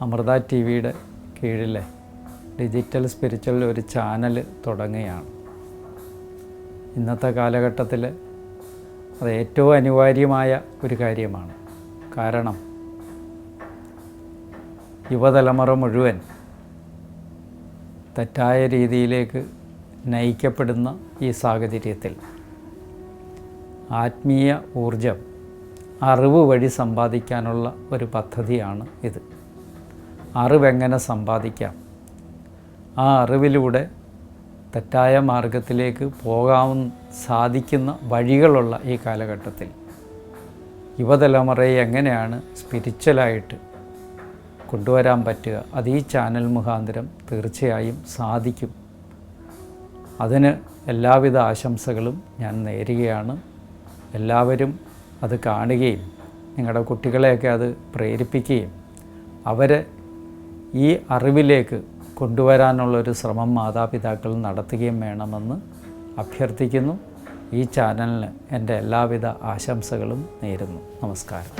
Amrita T വിയുടെ കീഴിലെ digital spiritual ഒരു ചാനൽ തുടങ്ങുകയാണ്. ഇന്നത്തെ കാലഘട്ടത്തിൽ അത് ഏറ്റവും അനിവാര്യമായ ഒരു കാര്യമാണ്. കാരണം യുവതലമുറ മുഴുവൻ തെറ്റായ രീതിയിലേക്ക് നയിക്കപ്പെടുന്ന ഈ സാഹചര്യത്തിൽ ആത്മീയ ഊർജം അറിവ് വഴി സമ്പാദിക്കാനുള്ള ഒരു പദ്ധതിയാണ് ഇത്. അറിവെങ്ങനെ സമ്പാദിക്കാം, ആ അറിവിലൂടെ തെറ്റായ മാർഗത്തിലേക്ക് സാധിക്കുന്ന വഴികളുള്ള ഈ കാലഘട്ടത്തിൽ യുവതലമുറയെ എങ്ങനെയാണ് സ്പിരിച്വലായിട്ട് കൊണ്ടുവരാൻ പറ്റുക, അത് ഈ ചാനൽ മുഖാന്തരം തീർച്ചയായും സാധിക്കും. അതിന് എല്ലാവിധ ആശംസകളും ഞാൻ നേരുകയാണ്. എല്ലാവരും അത് കാണുകയും നിങ്ങളുടെ കുട്ടികളെയൊക്കെ അത് പ്രേരിപ്പിക്കുകയും അവരെ ഈ അറിവിലേക്ക് കൊണ്ടുവരാനുള്ളൊരു ശ്രമം മാതാപിതാക്കൾ നടത്തുകയും വേണമെന്ന് അഭ്യർത്ഥിക്കുന്നു. ഈ ചാനലിന് എൻ്റെ എല്ലാവിധ ആശംസകളും നേരുന്നു. നമസ്കാരം.